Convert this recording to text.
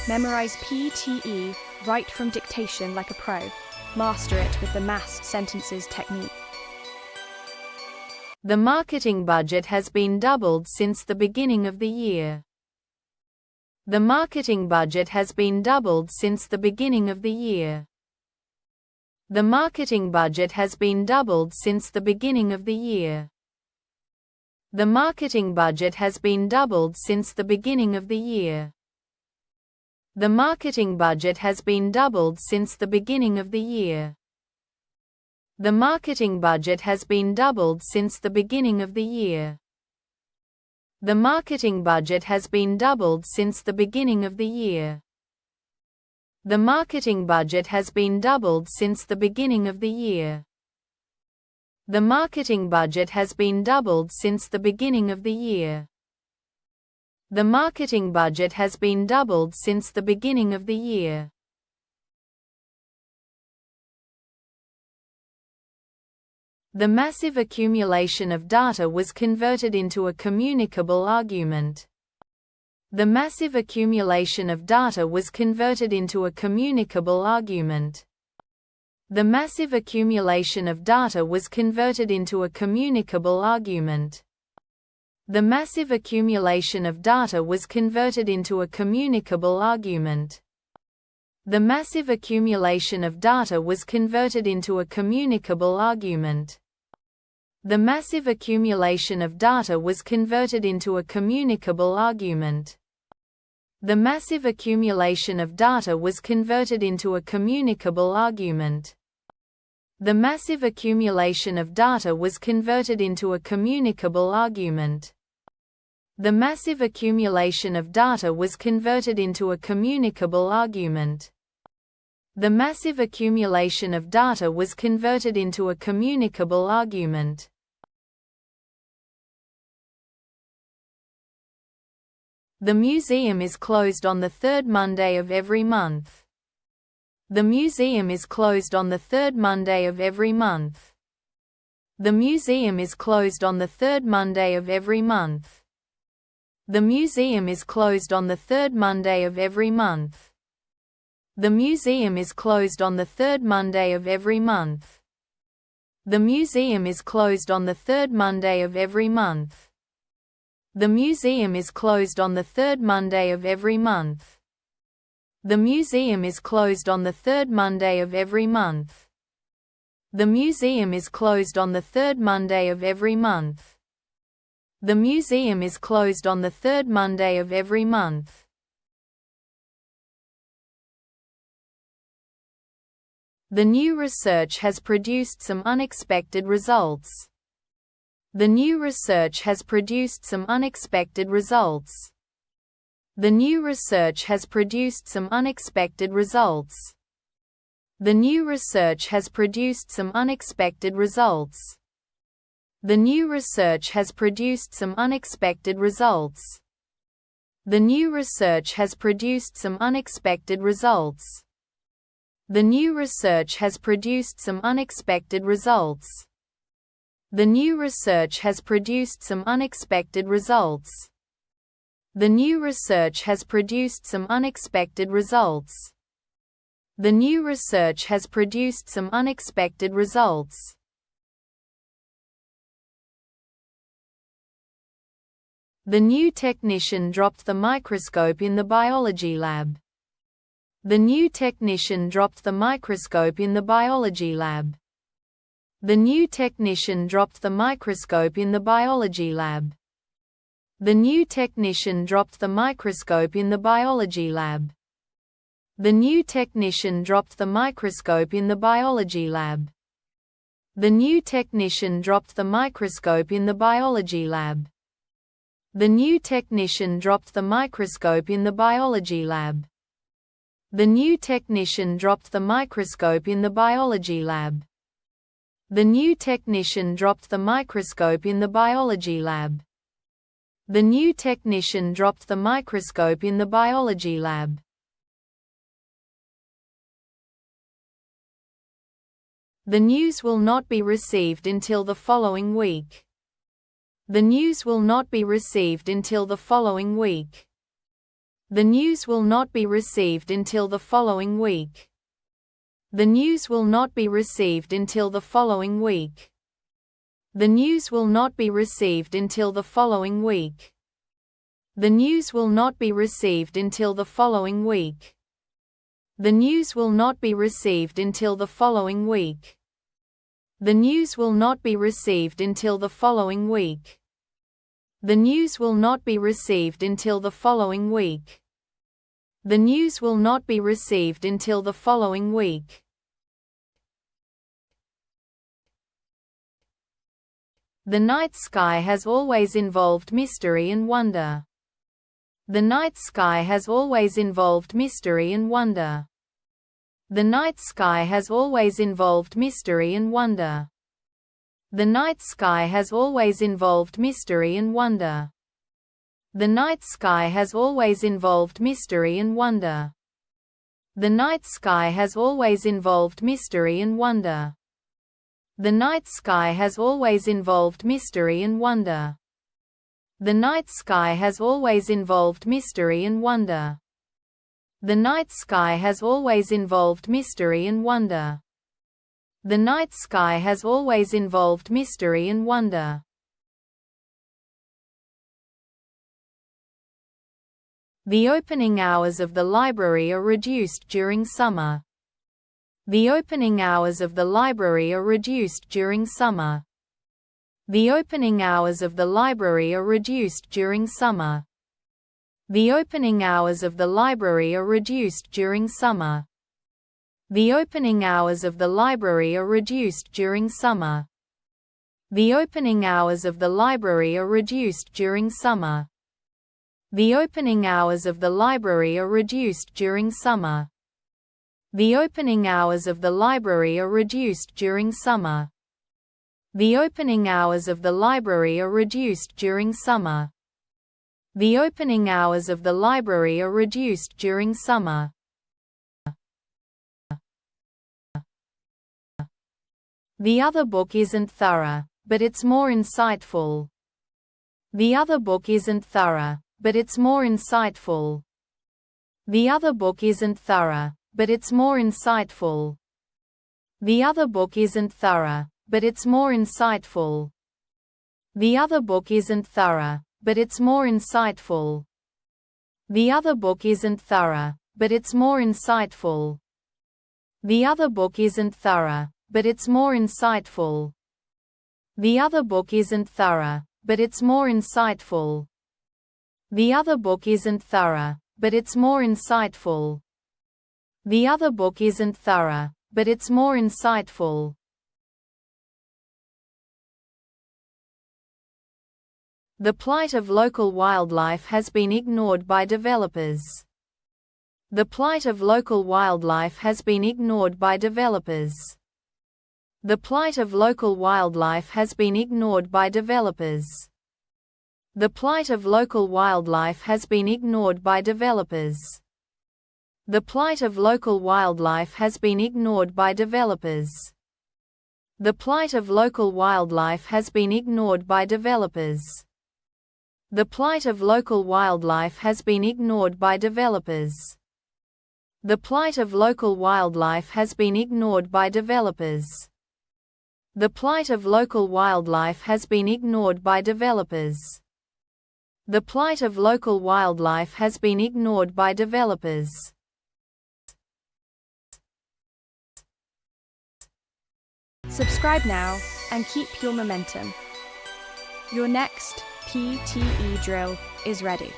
Memorize PTE Write From Dictation like a pro. Master it with the massed sentences technique. The marketing budget has been doubled since the beginning of the year. The marketing budget has been doubled since the beginning of the year. The marketing budget has been doubled since the beginning of the year. The marketing budget has been doubled since the beginning of the year. The marketing budget has been doubled since the beginning of the year. The marketing budget has been doubled since the beginning of the year. The marketing budget has been doubled since the beginning of the year. The marketing budget has been doubled since the beginning of the year. The marketing budget has been doubled since the beginning of the year. The marketing budget has been doubled since the beginning of the year. The massive accumulation of data was converted into a communicable argument. The massive accumulation of data was converted into a communicable argument. The massive accumulation of data was converted into a communicable argument. The massive accumulation of data was converted into a communicable argument. The massive accumulation of data was converted into a communicable argument. The massive accumulation of data was converted into a communicable argument. The massive accumulation of data was converted into a communicable argument. The massive accumulation of data was converted into a communicable argument. The massive accumulation of data was converted into a communicable argument. The massive accumulation of data was converted into a communicable argument. The museum is closed on the third Monday of every month. The museum is closed on the third Monday of every month. The museum is closed on the third Monday of every month. The museum is closed on the third Monday of every month. The museum is closed on the third Monday of every month. The museum is closed on the third Monday of every month. The museum is closed on the third Monday of every month. The museum is closed on the third Monday of every month. The museum is closed on the third Monday of every month. The museum is closed on the third Monday of every month. The new research has produced some unexpected results. The new research has produced some unexpected results. The new research has produced some unexpected results. The new research has produced some unexpected results. The new research has produced some unexpected results. The new research has produced some unexpected results. The new research has produced some unexpected results. The new research has produced some unexpected results. The new research has produced some unexpected results. The new research has produced some unexpected results. The new technician dropped the microscope in the biology lab. The new technician dropped the microscope in the biology lab. The new technician dropped the microscope in the biology lab. The new technician dropped the microscope in the biology lab. The new technician dropped the microscope in the biology lab. The new technician dropped the microscope in the biology lab. The new technician dropped the microscope in the biology lab. The new technician dropped the microscope in the biology lab. The new technician dropped the microscope in the biology lab. The new technician dropped the microscope in the biology lab. The news will not be received until the following week. The news will not be received until the following week. The news will not be received until the following week. The news will not be received until the following week. The news will not be received until the following week. The news will not be received until the following week. The news will not be received until the following week. The news will not be received until the following week. The news will not be received until the following week. The news will not be received until the following week. The night sky has always involved mystery and wonder. The night sky has always involved mystery and wonder. The night sky has always involved mystery and wonder. The night sky has always involved mystery and wonder. The night sky has always involved mystery and wonder. The night sky has always involved mystery and wonder. The night sky has always involved mystery and wonder. The night sky has always involved mystery and wonder. The night sky has always involved mystery and wonder. The night sky has always involved mystery and wonder. The opening hours of the library are reduced during summer. The opening hours of the library are reduced during summer. The opening hours of the library are reduced during summer. The opening hours of the library are reduced during summer. The opening hours of the library are reduced during summer. The opening hours of the library are reduced during summer. The opening hours of the library are reduced during summer. The opening hours of the library are reduced during summer. The opening hours of the library are reduced during summer. The opening hours of the library are reduced during summer. The other book isn't thorough, but it's more insightful. The other book isn't thorough, but it's more insightful. The other book isn't thorough, but it's more insightful. The other book isn't thorough, but it's more insightful. The other book isn't thorough, but it's more insightful. The other book isn't thorough, but it's more insightful. The other book isn't thorough, but it's more insightful. The other book isn't thorough, but it's more insightful. The other book isn't thorough, but it's more insightful. The other book isn't thorough, but it's more insightful. The plight of local wildlife has been ignored by developers. The plight of local wildlife has been ignored by developers. The plight of local wildlife has been ignored by developers. The plight of local wildlife has been ignored by developers. The plight of local wildlife has been ignored by developers. The plight of local wildlife has been ignored by developers. The plight of local wildlife has been ignored by developers. The plight of local wildlife has been ignored by developers. The plight of local wildlife has been ignored by developers. The plight of local wildlife has been ignored by developers. Subscribe now and keep your momentum. Your next PTE drill is ready.